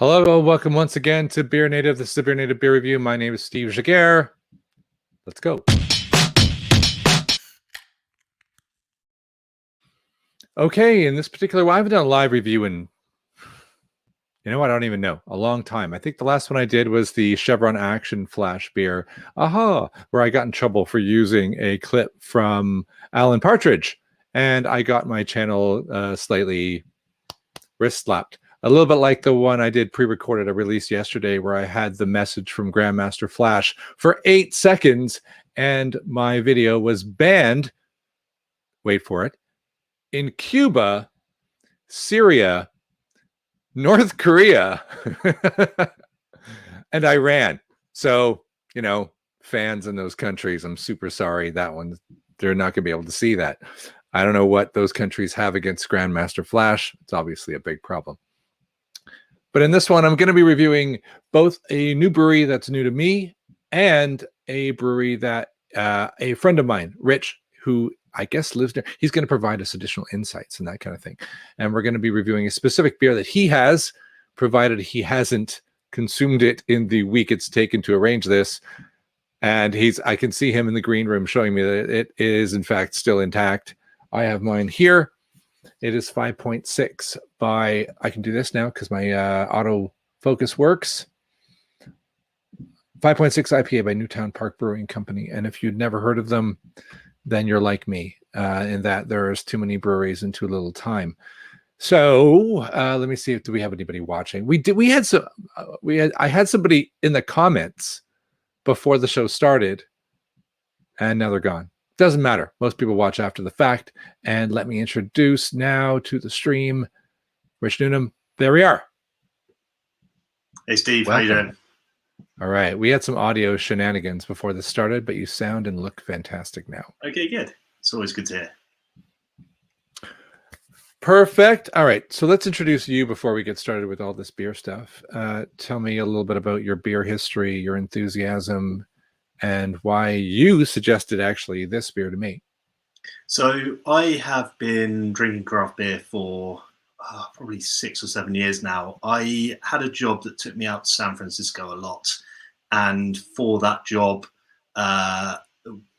Hello, welcome once again to BeerNative. This is the BeerNative Beer Review. My name is Steve Jaguar. Let's go. Okay, in this particular one, I haven't done a live review in, I don't even know, a long time. I think the last one I did was the Chevron Action Flash beer, where I got in trouble for using a clip from Alan Partridge, and I got my channel slightly wrist slapped. A little bit like the one I did pre-recorded, I released yesterday, where I had the message from Grandmaster Flash for 8 seconds, and my video was banned, wait for it, in Cuba, Syria, North Korea, and Iran. So, fans in those countries, I'm super sorry. That one, they're not going to be able to see that. I don't know what those countries have against Grandmaster Flash. It's obviously a big problem. But in this one, I'm going to be reviewing both a new brewery that's new to me and a brewery that a friend of mine, Rich, who I guess lives there, he's going to provide us additional insights and that kind of thing. And we're going to be reviewing a specific beer that he has, provided he hasn't consumed it in the week it's taken to arrange this. And I can see him in the green room showing me that it is, in fact, still intact. I have mine here. It is 5.6 by, I can do this now because my auto focus works. 5.6 IPA by Newtown Park Brewing Company. And if you'd never heard of them, then you're like me in that there's too many breweries in too little time. So let me see do we have anybody watching. I had somebody in the comments before the show started, and now they're gone. Doesn't matter. Most people watch after the fact. And let me introduce now to the stream, Rich Newnham. There we are. Hey, Steve. Welcome. How you doing? All right. We had some audio shenanigans before this started, but you sound and look fantastic now. Okay, good. It's always good to hear. Perfect. All right. So let's introduce you before we get started with all this beer stuff. Tell me a little bit about your beer history, your enthusiasm, and why you suggested actually this beer to me. So I have been drinking craft beer for probably 6 or 7 years now. I had a job that took me out to San Francisco a lot. And for that job,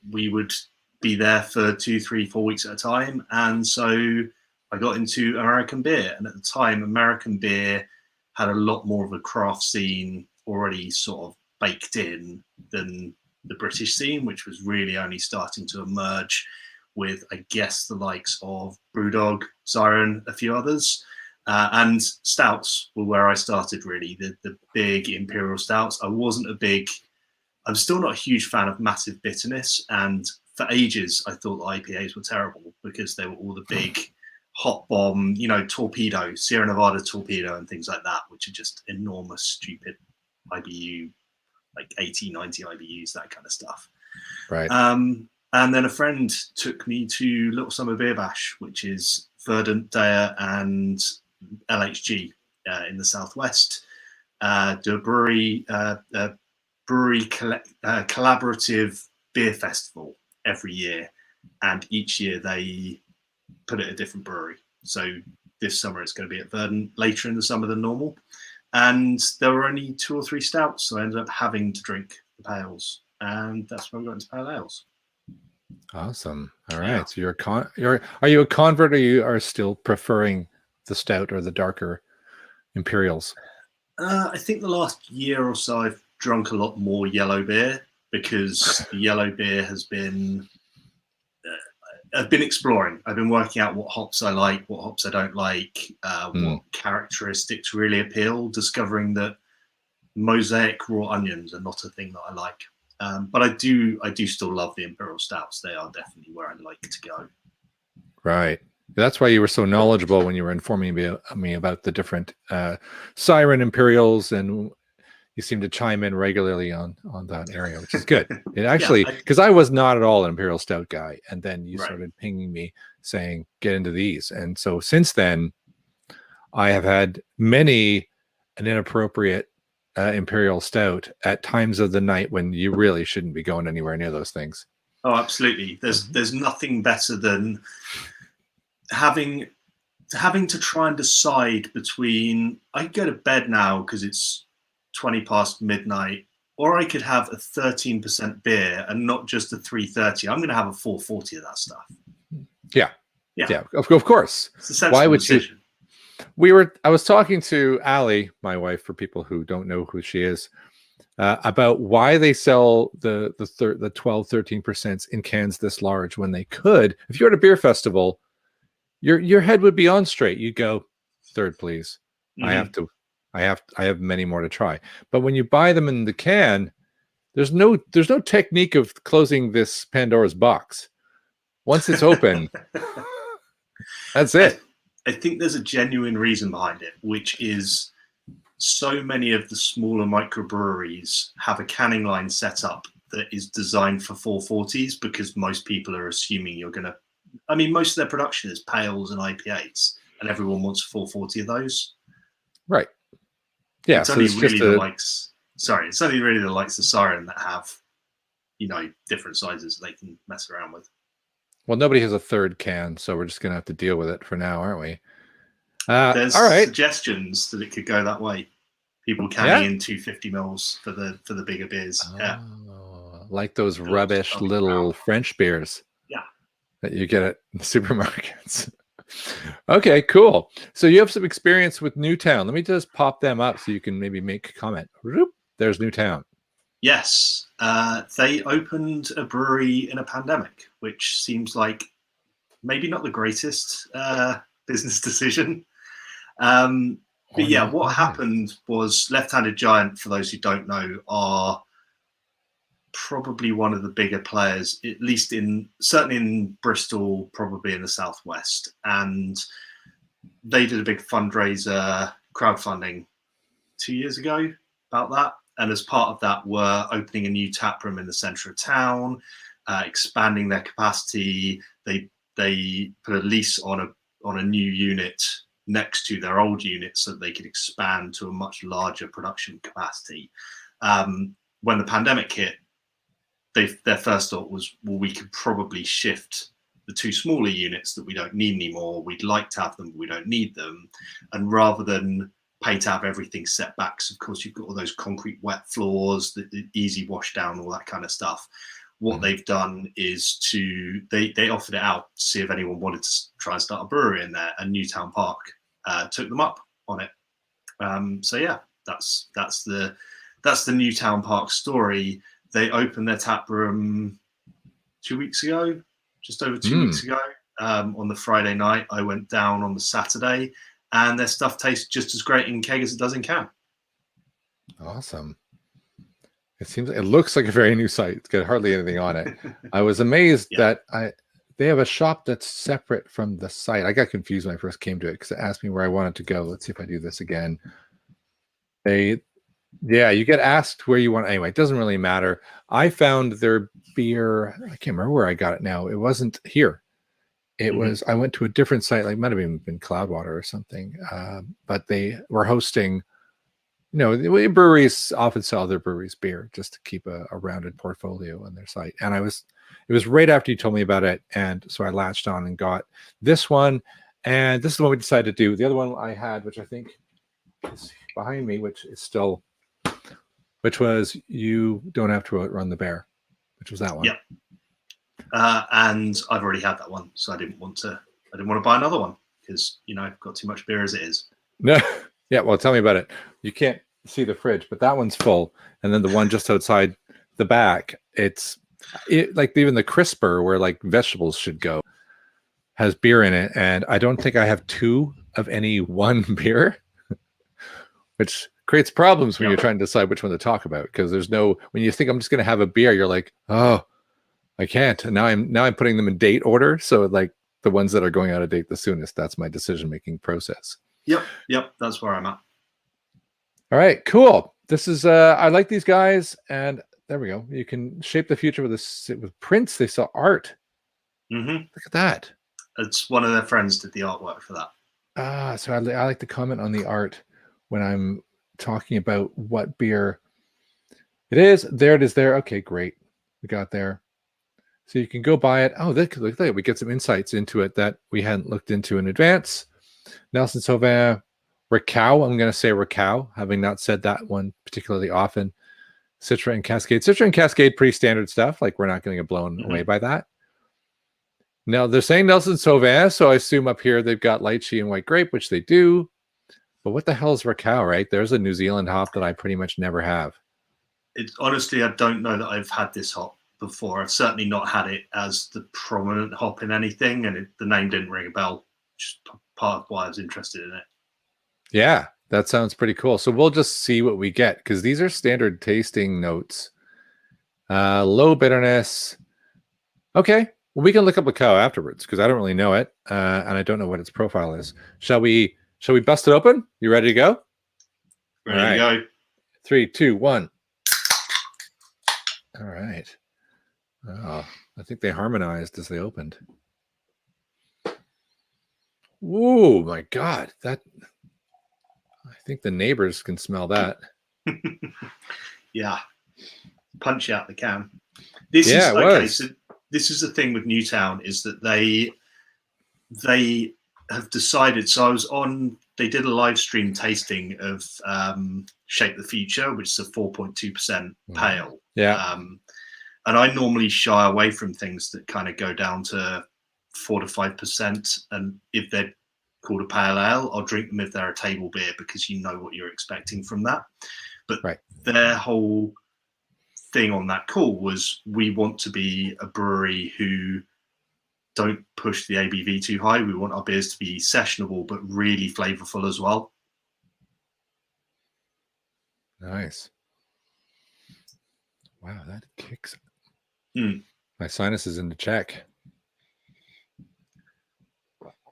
we would be there for 2, 3, 4 weeks at a time. And so I got into American beer. And at the time, American beer had a lot more of a craft scene already sort of baked in than the British scene, which was really only starting to emerge with, I guess, the likes of Brewdog, Siren, a few others. And stouts were where I started, really, the big imperial stouts. I'm still not a huge fan of massive bitterness. And for ages, I thought IPAs were terrible because they were all the big hot bomb, torpedo, Sierra Nevada torpedo and things like that, which are just enormous, stupid IBU, like 80, 90 IBUs, that kind of stuff. Right. And then a friend took me to Little Summer Beer Bash, which is Verdant, Daya, and LHG in the Southwest. Do a brewery collaborative beer festival every year. And each year they put it at a different brewery. So this summer it's going to be at Verdant, later in the summer than normal. And there were only 2 or 3 stouts, so I ended up having to drink the pales, and that's why we got into pale ales. Awesome. All right. Yeah. So are you a convert, or you are still preferring the stout or the darker imperials? I think the last year or so I've drunk a lot more yellow beer because the yellow beer has been. I've been exploring. I've been working out what hops I like, what hops I don't like, what characteristics really appeal, discovering that mosaic raw onions are not a thing that I like. But I do still love the imperial stouts. They are definitely where I like to go. Right. That's why you were so knowledgeable when you were informing me about the different Siren imperials, and you seem to chime in regularly on that area, which is good. It actually, because I was not at all an imperial stout guy, and then you started pinging me saying, get into these. And so since then, I have had many an inappropriate imperial stout at times of the night when you really shouldn't be going anywhere near those things. Oh, absolutely. There's nothing better than having having to try and decide between, I could go to bed now because it's 20 past midnight, or I could have a 13% beer and not just a 330. I'm going to have a 440 of that stuff. Yeah. Of course. It's a sensible decision. I was talking to Allie, my wife, for people who don't know who she is, about why they sell the 12, 13% in cans this large when they could. If you're at a beer festival, your head would be on straight. You'd go, third, please. Mm-hmm. I have many more to try. But when you buy them in the can, there's no technique of closing this Pandora's box. Once it's open, that's it. I think there's a genuine reason behind it, which is so many of the smaller microbreweries have a canning line set up that is designed for 440s, because most people are assuming you're going to, I mean, most of their production is pales and IPAs, and everyone wants 440 of those. Right. Yeah. It's only really the likes of Siren that have, different sizes they can mess around with. Well, nobody has a third can, so we're just going to have to deal with it for now, aren't we? There's all right. suggestions that it could go that way. People canning in 250 mils for the bigger beers. Yeah. Like those rubbish little French beers. Yeah. That you get at the supermarkets. Okay, cool. So you have some experience with Newtown. Let me just pop them up so you can maybe make a comment. There's Newtown. Yes. They opened a brewery in a pandemic, which seems like maybe not the greatest business decision. But yeah, what happened was Left-Handed Giant, for those who don't know, are probably one of the bigger players, at least certainly in Bristol, probably in the Southwest. And they did a big fundraiser crowdfunding 2 years ago about that. And as part of that, were opening a new tap room in the centre of town, expanding their capacity. They put a lease on a new unit next to their old unit so that they could expand to a much larger production capacity. When the pandemic hit, their first thought was, well, we could probably shift the two smaller units that we don't need anymore. We'd like to have them, but we don't need them. And rather than pay to have everything set back, so of course you've got all those concrete wet floors, the easy wash down, all that kind of stuff. What they've done is they offered it out to see if anyone wanted to try and start a brewery in there, and Newtown Park took them up on it. So yeah, that's the Newtown Park story. They opened their tap room 2 weeks ago, just over 2 weeks ago. On the Friday night, I went down on the Saturday, and their stuff tastes just as great in keg as it does in can. Awesome. It looks like a very new site. It's got hardly anything on it. I was amazed that they have a shop that's separate from the site. I got confused when I first came to it because it asked me where I wanted to go. Let's see if I do this again. You get asked where you want. Anyway, it doesn't really matter. I found their beer. I can't remember where I got it now. It wasn't here. It was, I went to a different site, like it might have even been Cloudwater or something. But they were hosting, breweries often sell their breweries beer just to keep a rounded portfolio on their site. And it was right after you told me about it. And so I latched on and got this one. And this is the one we decided to do. The other one I had, which I think is behind me, which was You Don't Have to Outrun the Bear, which was that one. Yeah. And I've already had that one, so I didn't want to buy another one because I've got too much beer as it is. No, yeah. Well, tell me about it. You can't see the fridge, but that one's full, and then the one just outside the back, it's like even the crisper where like vegetables should go has beer in it, and I don't think I have two of any one beer, which creates problems when you're trying to decide which one to talk about, because when you think I'm just going to have a beer, you're like, oh, I can't. And now I'm putting them in date order. So like the ones that are going out of date the soonest, that's my decision-making process. Yep. That's where I'm at. All right, cool. This is, I like these guys, and there we go. You can shape the future with prints. They saw art. Look at that. It's one of their friends did the artwork for that. So I like to comment on the art when I'm talking about what beer it is. There it is there. Okay, great. We got there. So you can go buy it. Oh, look at that. We get some insights into it that we hadn't looked into in advance. Nelson Sauvin, Rakau. I'm going to say Rakau, having not said that one particularly often. CITRA and Cascade. CITRA and Cascade, pretty standard stuff. Like, we're not going to get blown away by that. Now, they're saying Nelson Sauvin, so I assume up here they've got lychee and white grape, which they do. But what the hell is Rakau, right? There's a New Zealand hop that I pretty much never have. Honestly, I don't know that I've had this hop before. I've certainly not had it as the prominent hop in anything, and the name didn't ring a bell, which is part of why I was interested in it. Yeah, that sounds pretty cool. So we'll just see what we get, because these are standard tasting notes. Low bitterness. Okay, well, we can look up Rakau afterwards, because I don't really know it, and I don't know what its profile is. Shall we bust it open? You ready to go? Ready to go. 3, 2, 1. All right. Oh, I think they harmonized as they opened. Oh my God. I think the neighbors can smell that. Yeah. Punch out the can. This is the thing with Newtown, is that they have decided. So they did a live stream tasting of Shape the Future, which is a 4.2% pale. Yeah. And I normally shy away from things that kind of go down to 4 to 5%. And if they're called a pale ale, I'll drink them if they're a table beer, because you know what you're expecting from that. But their whole thing on that call was, we want to be a brewery who don't push the ABV too high. We want our beers to be sessionable, but really flavorful as well. Nice. Wow, that kicks. My sinus is into check.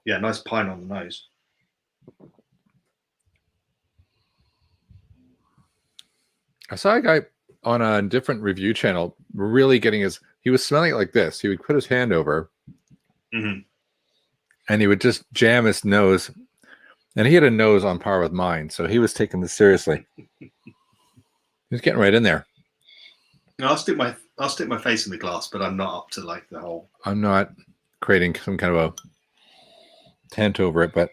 Yeah, nice pine on the nose. I saw a guy on a different review channel really getting he was smelling it like this. He would put his hand over and he would just jam his nose, and he had a nose on par with mine, so he was taking this seriously. He was getting right in there. No, I'll stick my face in the glass, but I'm not up to like the whole. I'm not creating some kind of a tent over it, but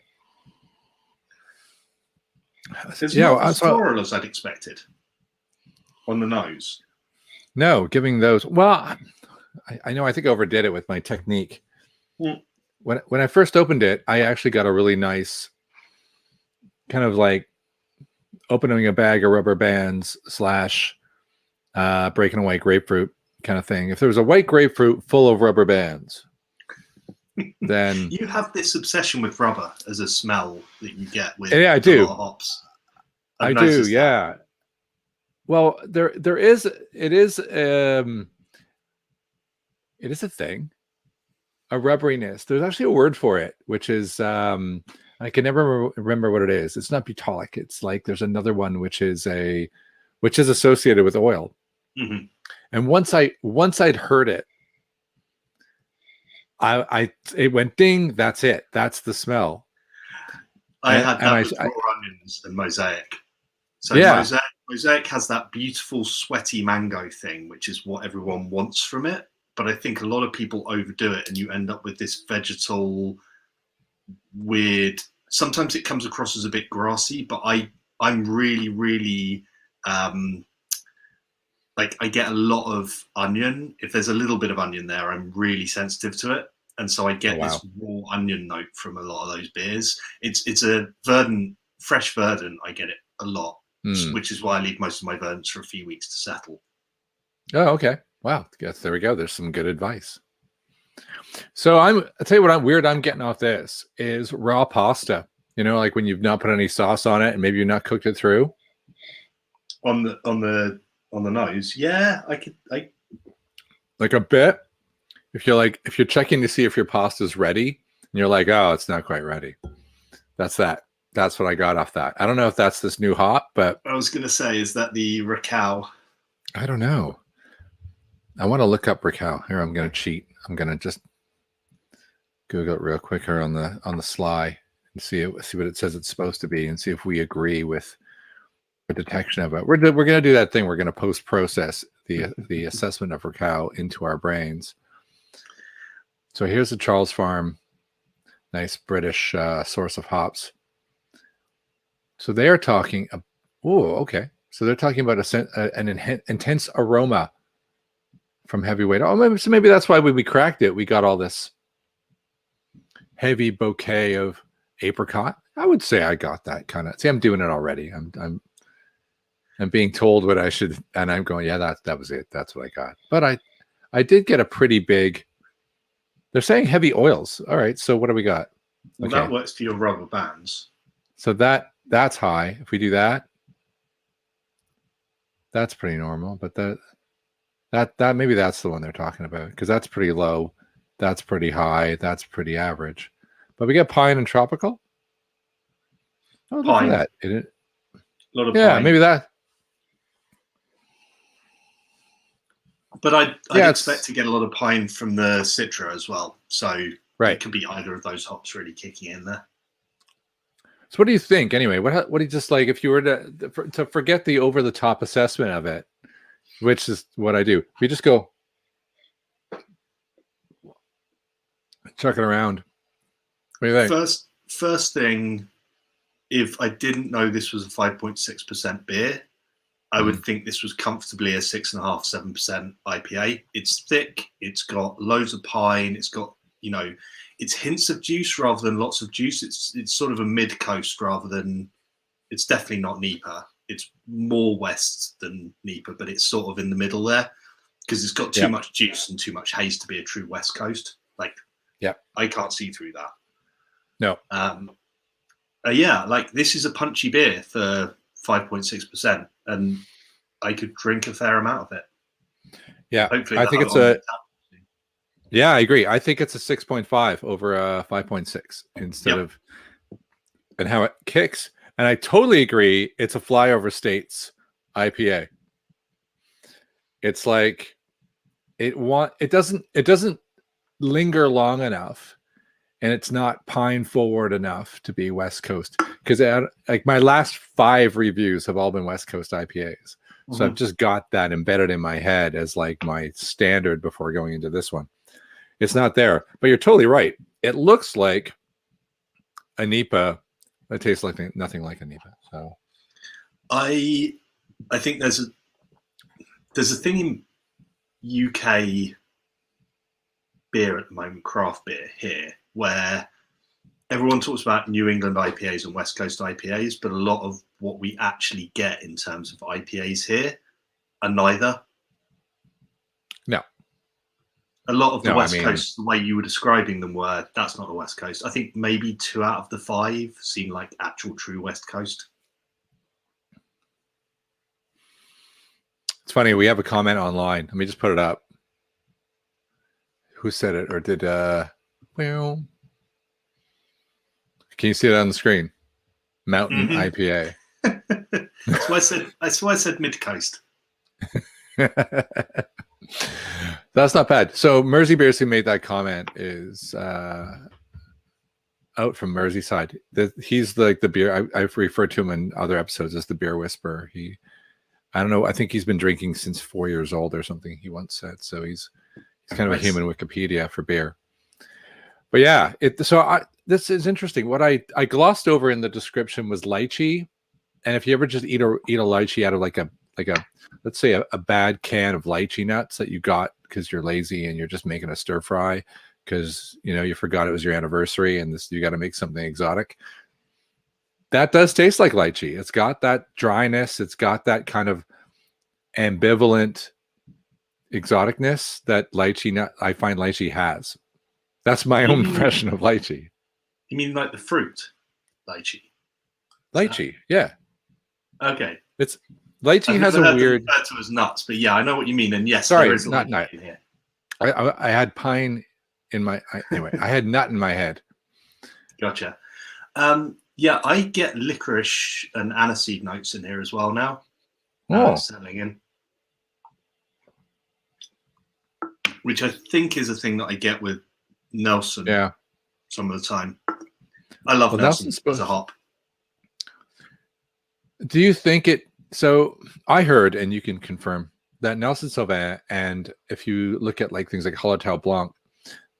it's not as floral as I'd expected on the nose. No, giving those. Well, I know. I think I overdid it with my technique. When I first opened it, I actually got a really nice kind of like opening a bag of rubber bands / breaking a white grapefruit kind of thing. If there was a white grapefruit full of rubber bands, then you have this obsession with rubber as a smell that you get with I do. A lot of hops. I do, yeah. Well, it is a thing, a rubberiness. There's actually a word for it, which is I can never remember what it is. It's not butylic. It's like there's another one which is associated with oil. And once I'd heard it, it went ding. That's it. That's the smell. I had that with raw onions and Mosaic. So Mosaic has that beautiful sweaty mango thing, which is what everyone wants from it. But I think a lot of people overdo it, and you end up with this vegetal, weird. Sometimes it comes across as a bit grassy, but I'm really, really like, I get a lot of onion. If there's a little bit of onion there, I'm really sensitive to it. And so I get this raw onion note from a lot of those beers. It's a verdant, fresh verdant. I get it a lot, which is why I leave most of my verdants for a few weeks to settle. Oh, okay. Wow. Yes, there we go. There's some good advice. So I'll tell you what I'm getting off this is raw pasta. You know, like when you've not put any sauce on it and maybe you've not cooked it through. On the nose. Yeah, I like a bit. If you're checking to see if your pasta's ready and you're like, oh, it's not quite ready. That's that. That's what I got off that. I don't know if that's this new hop, but I was going to say, is that the Rakau? I don't know. I want to look up Rakau. Here, I'm going to cheat. I'm going to just Google it real quick here on the sly and see what it says it's supposed to be, and see if we agree with the detection of it. We're going to do that thing. We're going to post-process the assessment of Rakau into our brains. So here's the Charles Farm Nice British source of hops. So they are talking. Oh, okay. So they're talking about an intense aroma from heavyweight. Oh, maybe that's why when we cracked it, we got all this heavy bouquet of apricot. I would say I got that kind of. See, I'm doing it already. I'm being told what I should, and I'm going, yeah, that was it. That's what I got. But I did get a pretty big. They're saying heavy oils. All right. So what do we got? Well, that works for your rubber bands. So that's high. If we do that, that's pretty normal. But that maybe that's the one they're talking about, because that's pretty low, that's pretty high, that's pretty average. But we get pine and tropical. Oh, look Pine. at that. A lot of yeah, pine. maybe that. But I'd expect to get a lot of pine from the CITRA as well. So right. It could be either of those hops really kicking in there. So what do you think anyway? What do you just like, if you were to forget the over the top assessment of it, which is what I do. If you just go chuck it around. What do you think? First thing, if I didn't know this was a 5.6% beer, I would think this was comfortably a 6.5%, 7% IPA. It's thick. It's got loads of pine. It's got, it's hints of juice rather than lots of juice. It's sort of a mid coast rather than. It's definitely not NEPA. It's more west than NEPA, but it's sort of in the middle there because it's got too much juice and too much haze to be a true West Coast. I can't see through that. No. This is a punchy beer for 5.6%, and I could drink a fair amount of it. Yeah, hopefully I think it's Yeah, I agree. I think it's a 6.5 over a 5.6 instead of, and how it kicks. And I totally agree. It's a flyover states IPA. It's like it doesn't linger long enough, and it's not pine forward enough to be West Coast, because like my last 5 reviews have all been West Coast IPAs. So I've just got that embedded in my head as like my standard before going into this one. It's not there, but you're totally right. It looks like a NEPA. It tastes like nothing like a NEPA. So I think there's a thing in UK beer at the moment, craft beer here, where everyone talks about New England IPAs and West Coast IPAs, but a lot of what we actually get in terms of IPAs here are neither. No. A lot of the West Coast, the way you were describing them were, that's not the West Coast. I think maybe 2 out of the 5 seem like actual true West Coast. It's funny. We have a comment online. Let me just put it up. Who said it, or did well? Can you see it on the screen? Mountain IPA. That's why I said mid coast. That's not bad. So Mersey Beers, who made that comment, is out from Merseyside. He's like the beer. I've referred to him in other episodes as the beer whisperer. I don't know. I think he's been drinking since 4 years old or something. He once said. So he's kind of a human Wikipedia for beer. But yeah, this is interesting. What I glossed over in the description was lychee, and if you ever just eat a lychee out of like a let's say a bad can of lychee nuts that you got because you're lazy and you're just making a stir fry because you forgot it was your anniversary and you got to make something exotic. That does taste like lychee. It's got that dryness. It's got that kind of ambivalent exoticness that I find lychee has. That's my own impression of lychee. You mean like the fruit lychee? Lychee, yeah. Okay. It's lychee has a weird. Referred to as nuts, but yeah, I know what you mean. And yes, sorry, there is not nut. In here. I had pine in my anyway. I had nut in my head. Gotcha. Yeah, I get licorice and aniseed notes in here as well now. Selling in. Which I think is a thing that I get with Nelson. Yeah. Some of the time. I love Nelson as a hop. Do you think it? So I heard, and you can confirm, that Nelson SAUVIN, and if you look at like things like Hallertau Blanc,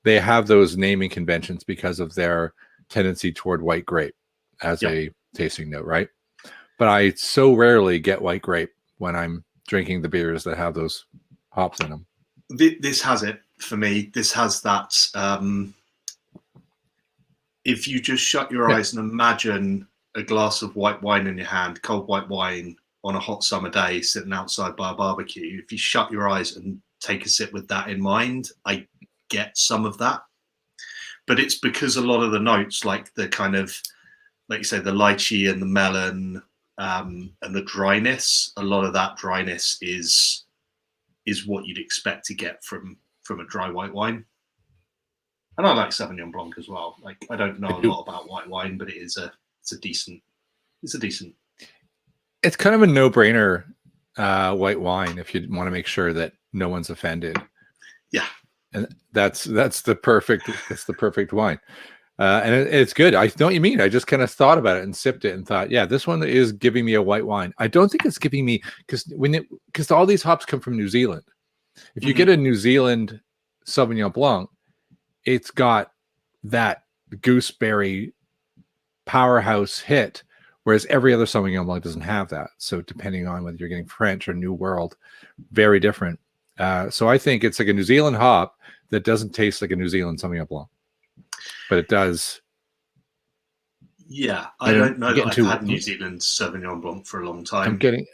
they have those naming conventions because of their tendency toward white grape as Yep. a tasting note, right? But I so rarely get white grape when I'm drinking the beers that have those hops in them. This has it for me. This has that. If you just shut your eyes and imagine a glass of white wine in your hand, cold white wine on a hot summer day, sitting outside by a barbecue, if you shut your eyes and take a sip with that in mind, I get some of that. But it's because a lot of the notes, like the kind of, like you say, the lychee and the melon, and the dryness, a lot of that dryness is what you'd expect to get from a dry white wine. And I like Sauvignon Blanc as well. Like, I don't know a lot about white wine, but it's a decent. It's kind of a no-brainer white wine if you want to make sure that no one's offended. Yeah, and that's the perfect wine, and it's good. I know what you mean. I just kind of thought about it and sipped it and thought, yeah, this one is giving me a white wine. I don't think it's giving me because all these hops come from New Zealand. If you get a New Zealand Sauvignon Blanc, it's got that gooseberry powerhouse hit, whereas every other Sauvignon Blanc doesn't have that. So depending on whether you're getting French or New World, very different. So I think it's like a New Zealand hop that doesn't taste like a New Zealand Sauvignon Blanc, but it does. Yeah, I don't know that I've had New Zealand Sauvignon Blanc for a long time. I'm getting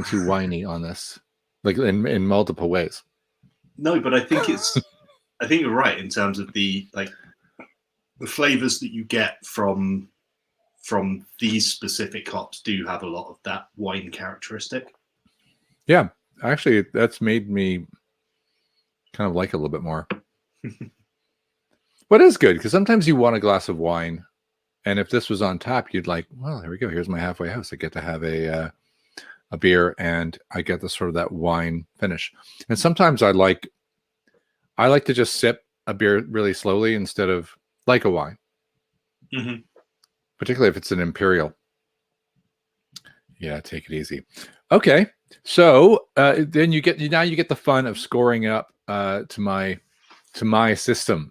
too whiny on this, like in multiple ways. No, but I think you're right in terms of the flavors that you get from these specific hops do have a lot of that wine characteristic. Yeah, actually, that's made me kind of like it a little bit more. But it's good because sometimes you want a glass of wine, and if this was on tap, you'd like, well, here we go. Here's my halfway house. I get to have a beer, and I get the sort of that wine finish. And sometimes I like to just sip a beer really slowly instead of like a wine, particularly if it's an imperial. Yeah, take it easy. Okay, so then you get the fun of scoring up to my system.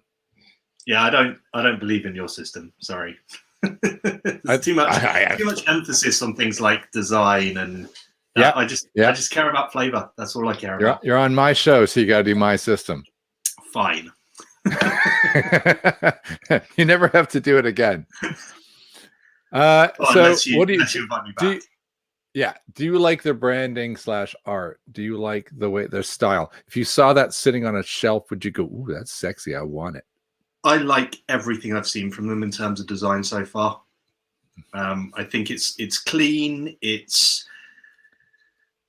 Yeah, I don't believe in your system. Sorry. Too much emphasis on things like design and I just care about flavor. That's all I care about. You're on my show, so you got to do my system. Fine. You never have to do it again. So what do you invite me back? Do you like their branding / art? Do you like the way their style? If you saw that sitting on a shelf, would you go, ooh, that's sexy, I want it? I like everything I've seen from them in terms of design so far. I think it's clean. It's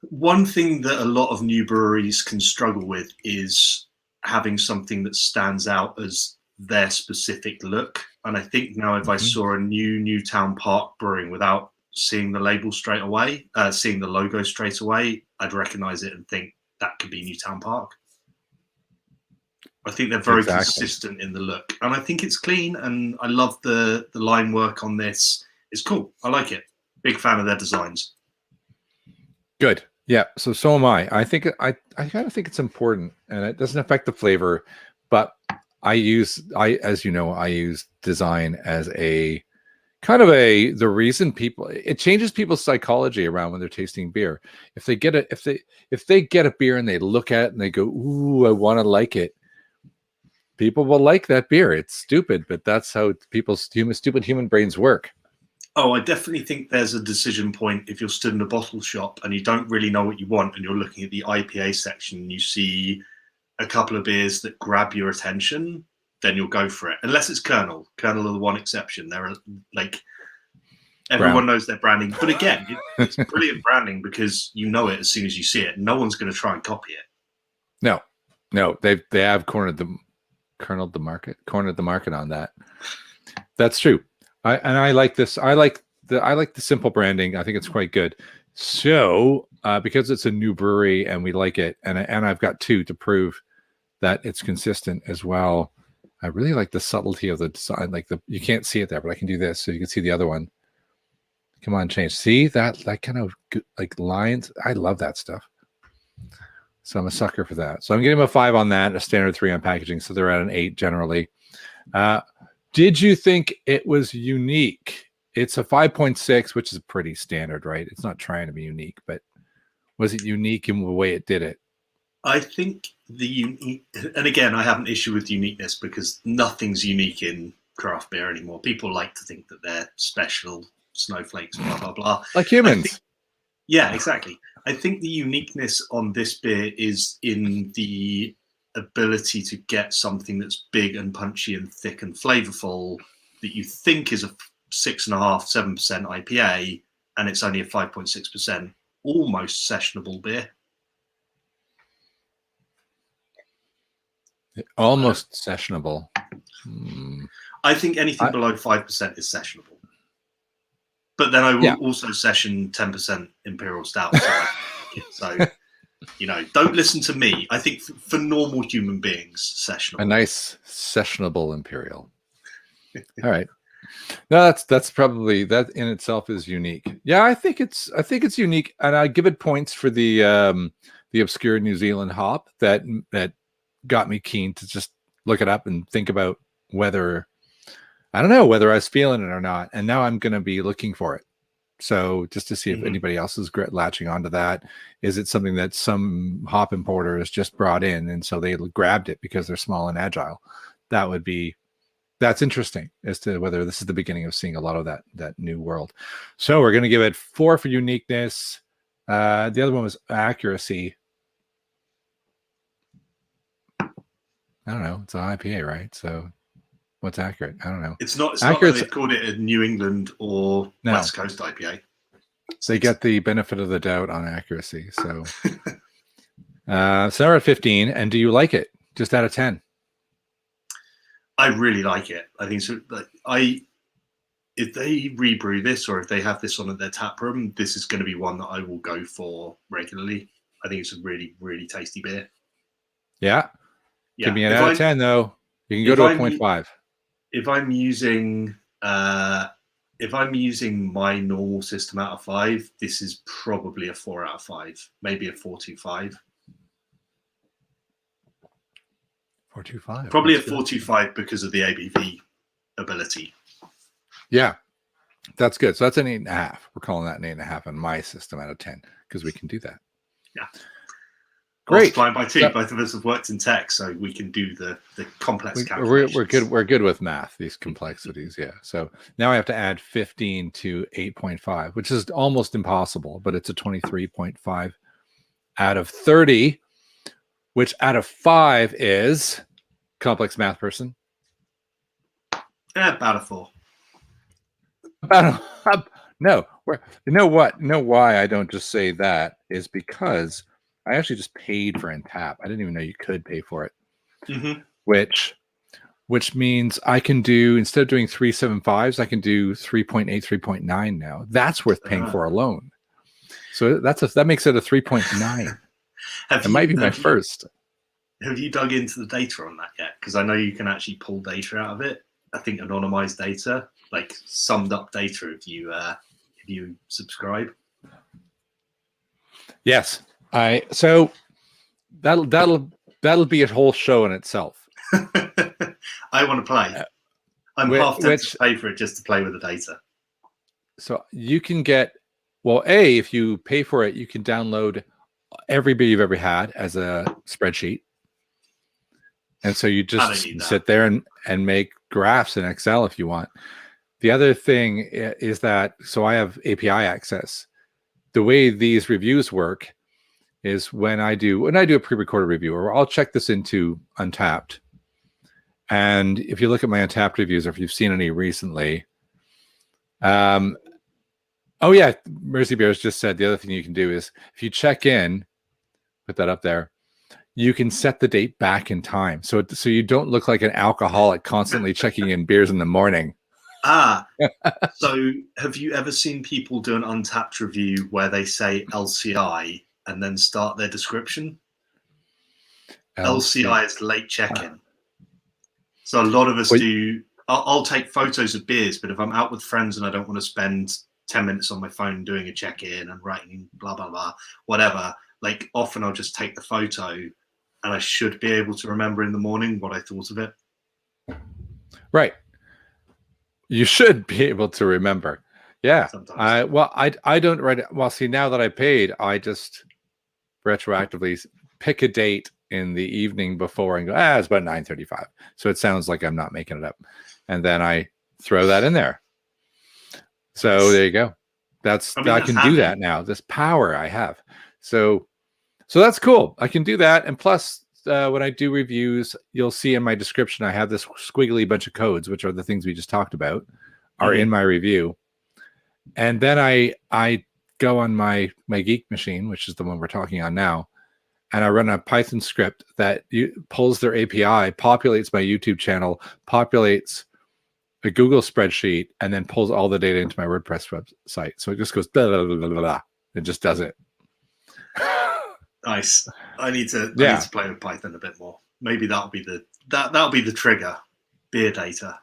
one thing that a lot of new breweries can struggle with is having something that stands out as their specific look. And I think now if I saw a new Newtown Park Brewing without seeing the label straight away, seeing the logo straight away, I'd recognize it and think that could be Newtown Park. I think they're very consistent in the look, and I think it's clean, and I love the line work on this. It's cool. I like it. Big fan of their designs. Good. Yeah. So am I. I think I kind of think it's important, and it doesn't affect the flavor, but as you know, I use design as a kind of the reason it changes people's psychology around when they're tasting beer. If they get a beer and they look at it and they go, ooh, I want to like it, people will like that beer. It's stupid, but that's how stupid human brains work. Oh, I definitely think there's a decision point if you're stood in a bottle shop and you don't really know what you want and you're looking at the IPA section and you see a couple of beers that grab your attention, then you'll go for it. Unless it's Colonel. Colonel are the one exception. They're like, everyone knows their branding. But again, it's brilliant branding because you know it as soon as you see it. No one's going to try and copy it. No, they have cornered the market on that. That's true. I like this. I like the simple branding. I think it's quite good. So because it's a new brewery and we like it, and I've got two to prove that it's consistent as well. I really like the subtlety of the design. Like you can't see it there, but I can do this so you can see the other one. Come on, change. See that kind of like lines. I love that stuff. So I'm a sucker for that. So I'm giving them a 5 on that, a standard 3 on packaging. So they're at an 8 generally. Did you think it was unique? It's a 5.6, which is pretty standard, right? It's not trying to be unique, but was it unique in the way it did it? I think the unique, and again, I have an issue with uniqueness because nothing's unique in craft beer anymore. People like to think that they're special snowflakes, blah, blah, blah. Like humans. Yeah, exactly. I think the uniqueness on this beer is in the ability to get something that's big and punchy and thick and flavorful that you think is a 6.5%, 7% IPA, and it's only a 5.6% almost sessionable beer. Almost sessionable. I think anything below 5% is sessionable. But then I will also session 10% Imperial Stout. So, you know, don't listen to me. I think for normal human beings, sessionable. A nice sessionable Imperial. All right. No, that's probably, that in itself is unique. Yeah, I think it's unique, and I give it points for the obscure New Zealand hop that got me keen to just look it up and think about whether I was feeling it or not. And now I'm going to be looking for it. So just to see if anybody else is latching onto that. Is it something that some hop importer has just brought in, and so they grabbed it because they're small and agile? That's interesting as to whether this is the beginning of seeing a lot of that new world. So we're going to give it 4 for uniqueness. The other one was accuracy. I don't know. It's an IPA, right? So what's accurate? I don't know. It's not like they've called it a New England or West Coast IPA. They get the benefit of the doubt on accuracy. So, so we're at 15. And do you like it? Just out of 10? I really like it. I think so. If they rebrew this, or if they have this on at their tap room, this is going to be one that I will go for regularly. I think it's a really, really tasty beer. Yeah. Give me an out of 10, though. You can go to a 0.5. If I'm using my normal system out of 5, this is probably a 4 out of 5, maybe a 4.25. 4.25. Probably a 4.25 because of the ABV ability. Yeah, that's good. So that's an 8.5. We're calling that an 8.5 in my system out of 10 because we can do that. Yeah. Great. Multiplying by 2. Both of us have worked in tech, so we can do the complex calculations. We're good with math, these complexities. Yeah. So now I have to add 15 to 8.5, which is almost impossible, but it's a 23.5 out of 30, which out of 5 is complex math person. About a 4. No. You know what? You know why I don't just say that is because I actually just paid for Untap. I didn't even know you could pay for it. Which means I can do, instead of doing 3.75s, I can do 3.8, 3.9 now. That's worth paying for alone. So that makes it a 3.9. It might be my first. Have you dug into the data on that yet? Because I know you can actually pull data out of it. I think anonymized data, like summed up data, if you subscribe. Yes. So that'll be a whole show in itself. I want to play. I'm half tempted to pay for it just to play with the data. So you can get, well, if you pay for it, you can download every beer you've ever had as a spreadsheet. And so you just sit there and make graphs in Excel if you want. The other thing is that, so I have API access. The way these reviews work is when I do a pre-recorded review, or I'll check this into Untapped. And if you look at my Untapped reviews, or if you've seen any recently, Mercy Bears just said the other thing you can do is if you check in, put that up there, you can set the date back in time. So you don't look like an alcoholic constantly checking in beers in the morning. So have you ever seen people do an Untapped review where they say LCI and then start their description? LCI is late check-in. So a lot of us do. I'll take photos of beers, but if I'm out with friends and I don't want to spend 10 minutes on my phone doing a check-in and writing blah, blah, blah, whatever, like often I'll just take the photo and I should be able to remember in the morning what I thought of it. Right. You should be able to remember. Yeah. Sometimes. I don't write it. Well, see, now that I paid, I just retroactively pick a date in the evening before and go, it's about 9:35. So it sounds like I'm not making it up. And then I throw that in there. So there you go. I can do that now. This power I have. So that's cool. I can do that. And plus, when I do reviews, you'll see in my description, I have this squiggly bunch of codes, which are the things we just talked about, are in my review. And then I go on my Geek machine, which is the one we're talking on now, and I run a Python script that pulls their API, populates my YouTube channel, populates a Google spreadsheet, and then pulls all the data into my WordPress website. So it just goes blah, blah, blah, blah, blah. It just does it. Nice. I need to play with Python a bit more. Maybe that'll be the trigger. Beer data.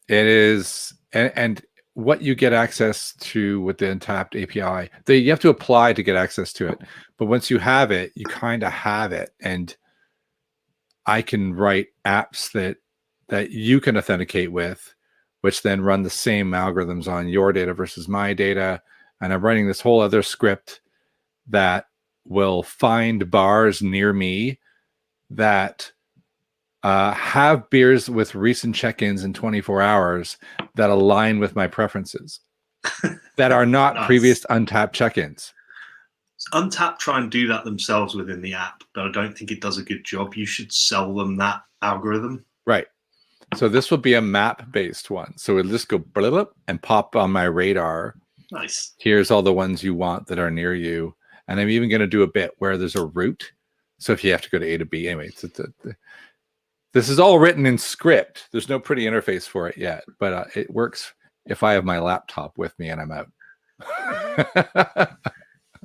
It is, and what you get access to with the Untapped API, you have to apply to get access to it. But once you have it, you kind of have it, and I can write apps that you can authenticate with, which then run the same algorithms on your data versus my data. And I'm writing this whole other script that will find bars near me that have beers with recent check-ins in 24 hours that align with my preferences that are not Nice. Previous Untapped check-ins. Untapped try and do that themselves within the app, but I don't think it does a good job. You should sell them that algorithm. Right. So this will be a map-based one. So it'll just go blip and pop on my radar. Nice. Here's all the ones you want that are near you. And I'm even going to do a bit where there's a route. So if you have to go to A to B, anyway, this is all written in script. There's no pretty interface for it yet, but it works if I have my laptop with me and I'm out.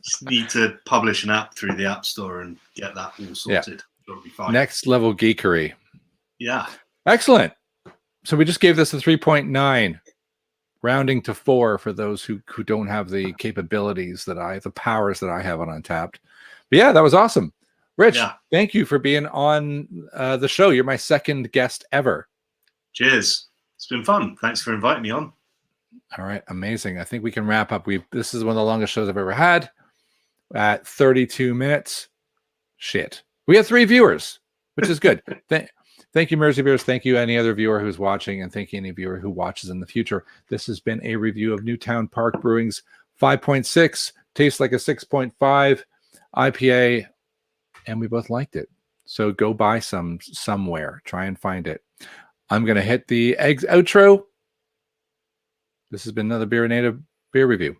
Just need to publish an app through the App Store and get that all sorted. It'll be fine. Next level geekery. Yeah. Excellent. So we just gave this a 3.9, rounding to 4 for those who don't have the capabilities the powers that I have on Untapped. But yeah, that was awesome. Rich, thank you for being on the show. You're my second guest ever. Cheers. It's been fun. Thanks for inviting me on. All right. Amazing. I think we can wrap up. This is one of the longest shows I've ever had at 32 minutes. Shit. We have 3 viewers, which is good. Thank you, Mersey Beers. Thank you, any other viewer who's watching, and thank you, any viewer who watches in the future. This has been a review of Newtown Park Brewing's 5.6, tastes like a 6.5 IPA, and we both liked it. So go buy some somewhere. Try and find it. I'm going to hit the eggs outro. This has been another BeerNative beer review.